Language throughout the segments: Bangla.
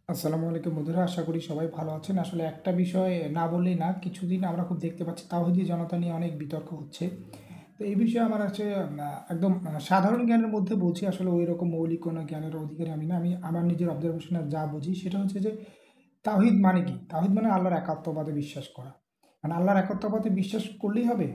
আসসালামু আলাইকুম বন্ধুরা, আশা করি সবাই ভালো আছেন। আসলে একটা বিষয় না বললেই না, কিছুদিন আমরা খুব দেখতে পাচ্ছি তাওহীদি জনতা নিয়ে অনেক বিতর্ক হচ্ছে। তো এই বিষয়ে আমার আছে একদম সাধারণ জ্ঞানের মধ্যে বলছি, আসলে ওই রকম মৌলিক কোনো জ্ঞানের অধিকারী আমি না। আমি আমার নিজের অবজারভেশনে যা বুঝি সেটা হচ্ছে যে তাওহীদ মানে কি? তাওহীদ মানে আল্লাহর একাত্মবাদে বিশ্বাস করা। মানে আল্লাহর একাত্মবাদে বিশ্বাস করলেই হবে?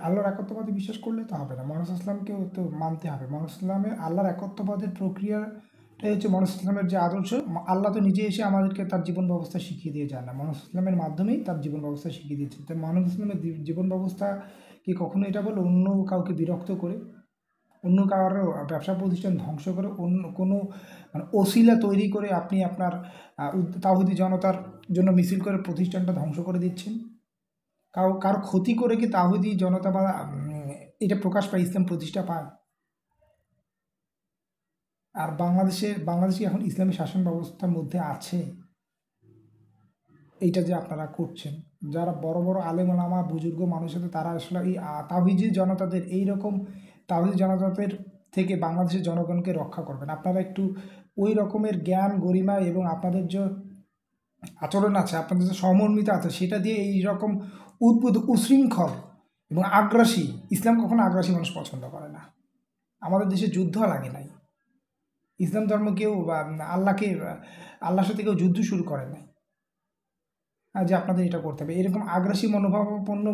আল্লাহর একাত্মবাদে বিশ্বাস করলে তো হবে না, মুহাম্মদ সাল্লাল্লাহু আলাইহি ওয়াসাল্লামকেও তো মানতে হবে। মুহাম্মদ সাল্লাল্লাহু আলাইহি ওয়াসাল্লামের আল্লাহর একাত্মবাদের প্রক্রিয়াটাই হচ্ছে মুহাম্মদ সাল্লাল্লাহু আলাইহি ওয়াসাল্লামের যে আদর্শ। আল্লাহ তো নিজে এসে আমাদেরকে তার জীবন ব্যবস্থা শিখিয়ে দিয়ে যান না, মুহাম্মদ সাল্লাল্লাহু আলাইহি ওয়াসাল্লামের মাধ্যমেই তার জীবন ব্যবস্থা শিখিয়ে দিয়েছেন। তো মুহাম্মদ সাল্লাল্লাহু আলাইহি ওয়াসাল্লামের জীবন ব্যবস্থা কি কখনো এটা বলে অন্য কাউকে বিরক্ত করে, অন্য কারো ব্যবসা প্রতিষ্ঠান ধ্বংস করে, অন্য কোনো মানে ওসিলা তৈরি করে আপনি আপনার তাওহীদি জনতার জন্য মিছিল করে প্রতিষ্ঠানটা ধ্বংস করে দিচ্ছেন? কারো ক্ষতি করে কি তাওহীদি জনতা বা এটা প্রকাশ পায়, ইসলাম প্রতিষ্ঠা পায়? আর বাংলাদেশে এখন ইসলামী শাসন ব্যবস্থার মধ্যে আছে এইটা যে আপনারা করছেন, যারা বড় বড় আলেম ওলামা বুজুর্গ মানুষ আছে তারা আসলে এই তাওহীদি জনতাদের এইরকম তাওহীদি জনতাদের থেকে বাংলাদেশের জনগণকে রক্ষা করবেন। আপনারা একটু ওই রকমের জ্ঞান গরিমা এবং আপনাদের যে আচরণ আছে, আপনাদের যে সহমর্মিতা আছে, সেটা দিয়ে এই রকম উদ্ভুত উশৃঙ্খল এবং আগ্রাসী, ইসলাম কখনো আগ্রাসী মানুষ পছন্দ করে না। আমাদের দেশে যুদ্ধ লাগে নাই, ইসলাম ধর্ম কেউ বা আল্লাহর সাথে কেউ যুদ্ধ শুরু করে নাই। আর যে আপনাদের এটা করতে হবে এরকম আগ্রাসী মনোভাবাপন্ন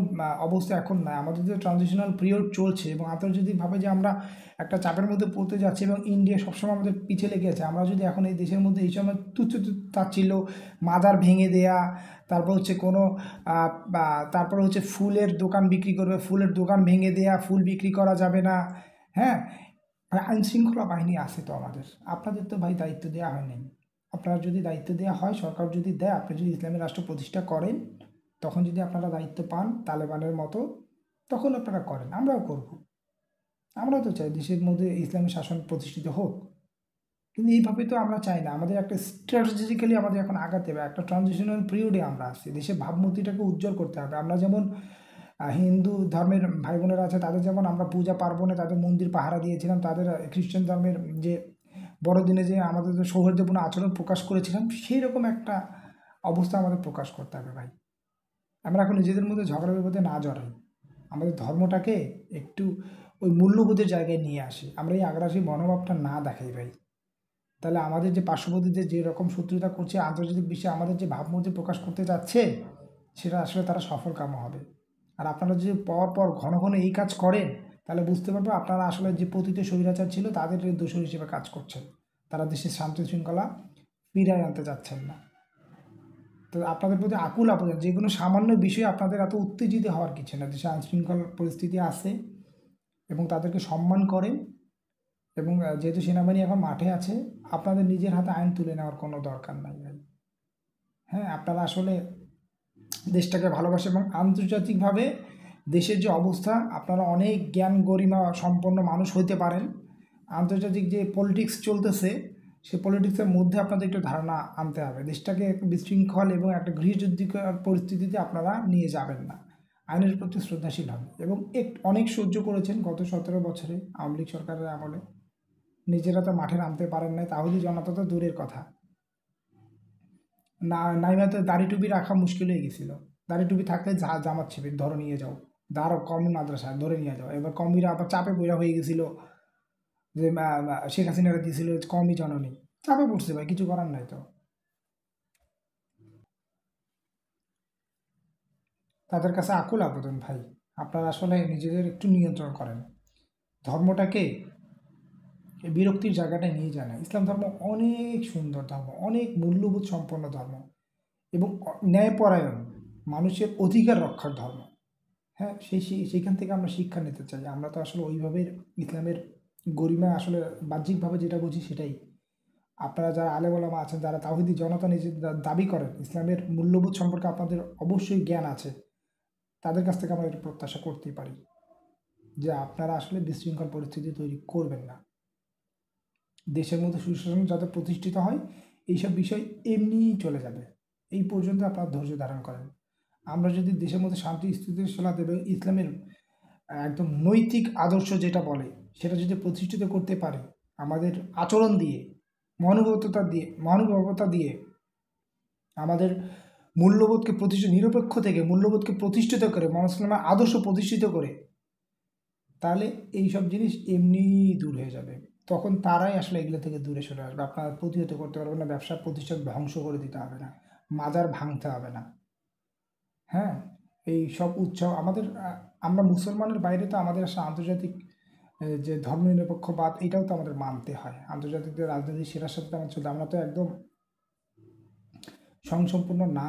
অবস্থা এখন নাই। আমাদের যে ট্রানজিশনাল পিরিয়ড চলছে এবং আন্তর্জাতিকভাবে যে আমরা একটা চাপের মধ্যে পড়তে যাচ্ছি এবং ইন্ডিয়া সবসময় আমাদের পিছিয়ে লেগে আছে, আমরা যদি এখন এই দেশের মধ্যে এই সময় তুচ্ছ তাচ্ছিল্য, মাজার ভেঙে দেয়া, তারপর হচ্ছে কোনো তারপর হচ্ছে ফুলের দোকান বিক্রি করবে, ফুলের দোকান ভেঙে দেয়া, ফুল বিক্রি করা যাবে না, হ্যাঁ, মানে আইন শৃঙ্খলা বাহিনী আছে তো আমাদের। আপনাদের তো ভাই দায়িত্ব দেওয়া হয়নি। আপনারা যদি দায়িত্ব দেওয়া হয়, সরকার যদি দেয়, আপনি যদি ইসলামী রাষ্ট্র প্রতিষ্ঠা করেন, তখন যদি আপনারা দায়িত্ব পান তালেবানের মতো, তখন আপনারা করেন, আমরাও করব। আমরাও তো চাই দেশের মধ্যে ইসলামী শাসন প্রতিষ্ঠিত হোক। কিন্তু এইভাবে তো আমরা চাই না। আমাদের একটা স্ট্র্যাটেজিক্যালি আমাদের এখন আগাতে হবে, একটা ট্রানজিশনাল পিরিয়ডে আমরা আছি। দেশের ভাবমূর্তিটাকে উজ্জ্বল করতে হবে। আমরা যেমন হিন্দু ধর্মের ভাই বোনেরা আছে, তাদের যেমন আমরা পূজা পার্বণে তাদের মন্দির পাহারা দিয়েছিলাম, তাদের খ্রিস্টান ধর্মের যে বড়দিনে যে আমাদের যে সৌহার্দ্যপূর্ণ আচরণ প্রকাশ করেছিলাম, সেই রকম একটা অবস্থা আমাদের প্রকাশ করতে হবে ভাই। আমরা এখন নিজেদের মধ্যে ঝগড়া বিপদে না জড়াই, আমাদের ধর্মটাকে একটু ওই মূল্যবোধের জায়গায় নিয়ে আসি, আমরা এই আগ্রাসী মনোভাবটা না দেখাই ভাই। তাহলে আমাদের যে পার্শ্ববর্তীদের যে রকম শত্রুতা করছে আন্তর্জাতিক বিশ্বে, আমাদের যে ভাবমূর্তি প্রকাশ করতে যাচ্ছে, সেটা আসলে তারা সফল কাম হবে। আর আপনারা যদি পর ঘন ঘন এই কাজ করেন, তাহলে বুঝতে পারবো আপনারা আসলে যে পতিত স্বৈরাচার ছিল তাদের দোষর হিসেবে কাজ করছেন। তারা দেশের শান্তি শৃঙ্খলা ফিরিয়ে আনতে চাচ্ছেন না। তো আপনাদের প্রতি আকুল আবেদন, যে কোনো সামান্য বিষয়ে আপনাদের এত উত্তেজিত হওয়ার কিছু না। দেশে আইনশৃঙ্খল পরিস্থিতি আছে এবং তাদেরকে সম্মান করেন। এবং যেহেতু সেনাবাহিনী এখন মাঠে আছে, আপনাদের নিজের হাতে আইন তুলে নেওয়ার কোনো দরকার নাই ভাই। হ্যাঁ, আপনারা আসলে দেশটাকে ভালোবাসে এবং আন্তর্জাতিকভাবে দেশের যে অবস্থা, আপনারা অনেক জ্ঞান গরিমা সম্পন্ন মানুষ হইতে পারেন। আন্তর্জাতিক যে পলিটিক্স চলতেছে, সেই পলিটিক্সের মধ্যে আপনাদের একটু ধারণা আনতে হবে। দেশটাকে বিশৃঙ্খল এবং একটা গৃহযুদ্ধকর পরিস্থিতিতে আপনারা নিয়ে যাবেন না। আইনের প্রতি শ্রদ্ধাশীল হবে এবং অনেক সহ্য করেছেন গত 17 বছরে আওয়ামী লীগ সরকারের আমলে। নিজেরা তো মাঠে নামতে পারেন নাই, তাহলে জনতা তো দূরের কথা। না, নাইমাতে দাড়ি টুপি রাখা মুশকিল হয়ে গেছিল। দাড়ি টুপি থাকলে জামাত শিবির ধরে নিয়ে যাও, দাঁড়ো কমি মাদ্রাসা ধরে নিয়ে যাও। এবার কমিরা আবার চাপে পড়া হয়ে গেছিল যে শেখ হাসিনারা দিয়েছিল কমই জননী, চাপে পড়ছে ভাই, কিছু করার নাই তো। তাদের কাছে আকুল আবেদন ভাই, আপনারা আসলে নিজেদের একটু নিয়ন্ত্রণ করেন। ধর্মটাকে এই বিরক্তির জায়গাটায় নিয়ে যায় না। ইসলাম ধর্ম অনেক সুন্দর ধর্ম, অনেক মূল্যবোধ সম্পন্ন ধর্ম এবং ন্যায়পরায়ণ, মানুষের অধিকার রক্ষার ধর্ম। হ্যাঁ, সেইখান থেকে আমরা শিক্ষা নিতে চাই। আমরা তো আসলে ওইভাবে ইসলামের গরিমা আসলে বাহ্যিকভাবে যেটা বুঝি সেটাই। আপনারা যারা আলেম ওলামা আছেন, যারা তাওহীদি জনতা নিজে দাবি করেন, ইসলামের মূল্যবোধ সম্পর্কে আপনাদের অবশ্যই জ্ঞান আছে, তাদের কাছ থেকে আমরা এটা প্রত্যাশা করতেই পারি যে আপনারা আসলে বিশৃঙ্খল পরিস্থিতি তৈরি করবেন না। দেশের মধ্যে সুশাসন যাতে প্রতিষ্ঠিত হয়, এইসব বিষয় এমনিই চলে যাবে। এই পর্যন্ত আপনারা ধৈর্য ধারণ করেন। আমরা যদি দেশের মধ্যে শান্তি স্থিতিশীলতা দেবে, ইসলামের একদম নৈতিক আদর্শ যেটা বলে সেটা যদি প্রতিষ্ঠিত করতে পারি আমাদের আচরণ দিয়ে, মহানুভবতা দিয়ে আমাদের মূল্যবোধকে নিরপেক্ষ থেকে মূল্যবোধকে প্রতিষ্ঠিত করে, মুসলমান আদর্শ প্রতিষ্ঠিত করে, তাহলে এইসব জিনিস এমনি দূর হয়ে যাবে। তখন তারাই আসলে এগুলো থেকে দূরে সরে আসবে। আপনারা প্রতিহত করতে পারবেন না, ব্যবসা প্রতিষ্ঠান ধ্বংস করে দিতে হবে না, মাজার ভাঙতে হবে না। হ্যাঁ, এই সব উৎসব আমাদের আমরা মুসলমানের বাইরে তো আমাদের আসলে আন্তর্জাতিক যে ধর্মনিরপেক্ষবাদ, এটাও তো আমাদের মানতে হয়। আন্তর্জাতিক রাজনীতির সেরার সাথে তো আমার চলতে, আমরা তো একদম স্বয়ংসম্পূর্ণ না,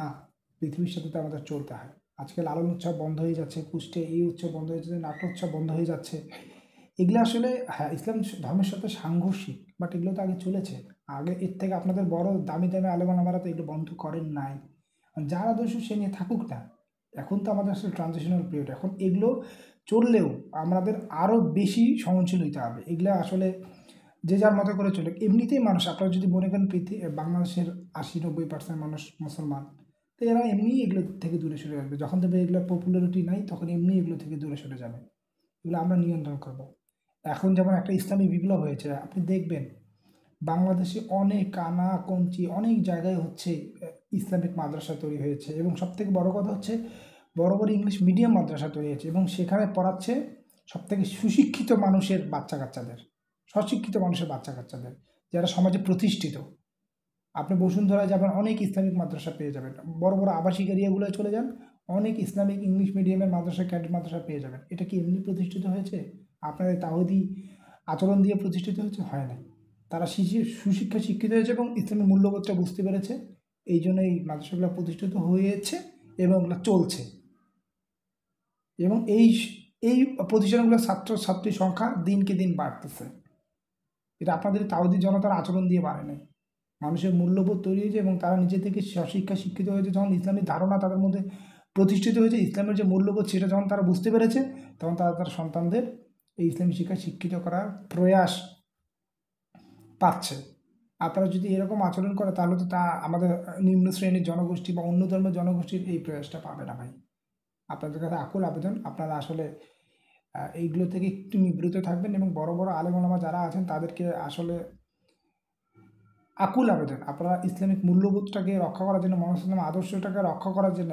পৃথিবীর সাথে তো আমাদের চলতে হয়। আজকে লালন উৎসব বন্ধ হয়ে যাচ্ছে, কুষ্টে এই উৎসব বন্ধ হয়ে যাচ্ছে, নাট্য উৎসব বন্ধ হয়ে যাচ্ছে। এগুলো আসলে হ্যাঁ ইসলাম ধর্মের সাথে সাংঘর্ষিক, বাট এগুলো তো আগে চলেছে। আগে এর থেকে আপনাদের বড় দামি দামি আলেমারা তো এগুলো বন্ধ করেন নাই। যারা দোষ সে নিয়ে থাকুক না। এখন তো আমাদের আসলে ট্রানজিশনাল পিরিয়ড, এখন এগুলো চললেও আমাদের আরও বেশি সহনশীল হইতে হবে। এগুলো আসলে যে যার মতো করে চলে। এমনিতেই মানুষ, আপনারা যদি মনে করেন বাংলাদেশের 80-90% মানুষ মুসলমান, তো এরা এমনিই এগুলো থেকে দূরে সরে আসবে। যখন দেখবে এগুলো পপুলারিটি নাই, তখন এমনি এগুলো থেকে দূরে সরে যাবে। এগুলো আমরা নিয়ন্ত্রণ করব। এখন যেমন একটা ইসলামী বিপ্লব হয়েছে, আপনি দেখবেন বাংলাদেশে অনেক কঞ্চি অনেক জায়গায় হচ্ছে ইসলামিক মাদ্রাসা তৈরি হয়েছে, এবং সবথেকে বড় কথা হচ্ছে বড় বড় ইংলিশ মিডিয়াম মাদ্রাসা তৈরি হয়েছে, এবং সেখানে পড়াচ্ছে সবথেকে সুশিক্ষিত মানুষের বাচ্চা কাচ্চাদের, স্বশিক্ষিত মানুষের বাচ্চা কাচ্চাদের, যারা সমাজে প্রতিষ্ঠিত। আপনি বসুন্ধরায় যাবেন, অনেক ইসলামিক মাদ্রাসা পেয়ে যাবেন। বড় বড় আবাসিক এরিয়াগুলোয় চলে যান, অনেক ইসলামিক ইংলিশ মিডিয়ামের মাদ্রাসা, ক্যাডেট মাদ্রাসা পেয়ে যাবেন। এটা কি এমনি প্রতিষ্ঠিত হয়েছে? আপনাদের তাওহীদি আচরণ দিয়ে প্রতিষ্ঠিত হয়েছে? হয় না। তারা সুশিক্ষা শিক্ষিত হয়েছে এবং ইসলামের মূল্যবোধটা বুঝতে পেরেছে, এই জন্য এই মাদ্রাসাগুলো প্রতিষ্ঠিত হয়েছে এবং এগুলো চলছে। এবং এই প্রতিষ্ঠানগুলোর ছাত্রছাত্রীর সংখ্যা দিনকে দিন বাড়তেছে। এটা আপনাদের তাওহীদি জনতার আচরণ দিয়ে বাড়ে নাই। মানুষের মূল্যবোধ তৈরি হয়েছে এবং তারা নিজে থেকে স্বশিক্ষা শিক্ষিত হয়েছে। যখন ইসলামী ধারণা তাদের মধ্যে প্রতিষ্ঠিত হয়েছে, ইসলামের যে মূল্যবোধ সেটা যখন তারা বুঝতে পেরেছে, তখন তারা তার সন্তানদের এই ইসলামী শিক্ষায় শিক্ষিত করার প্রয়াস পাচ্ছে। আপনারা যদি এরকম আচরণ করে, তাহলে তো তা আমাদের নিম্ন শ্রেণীর জনগোষ্ঠী বা অন্য ধর্মের জনগোষ্ঠীর এই প্রয়াসটা পাবে না ভাই। আপনাদের কাছে আকুল আবেদন, আপনারা আসলে এইগুলো থেকে একটু নিবৃত থাকবেন, এবং বড় বড় আলেম ওলামা যারা আছেন তাদেরকে আসলে আকুল আবেদন, আপনারা ইসলামিক মূল্যবোধটাকে রক্ষা করার জন্য, মোহাম্মদ সাল্লাম আদর্শটাকে রক্ষা করার জন্য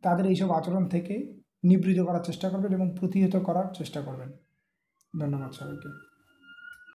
তাদের এইসব আচরণ থেকে নিবৃত করার চেষ্টা করবেন এবং প্রতিহত করার চেষ্টা করবেন। ধন্যবাদ সবাইকে।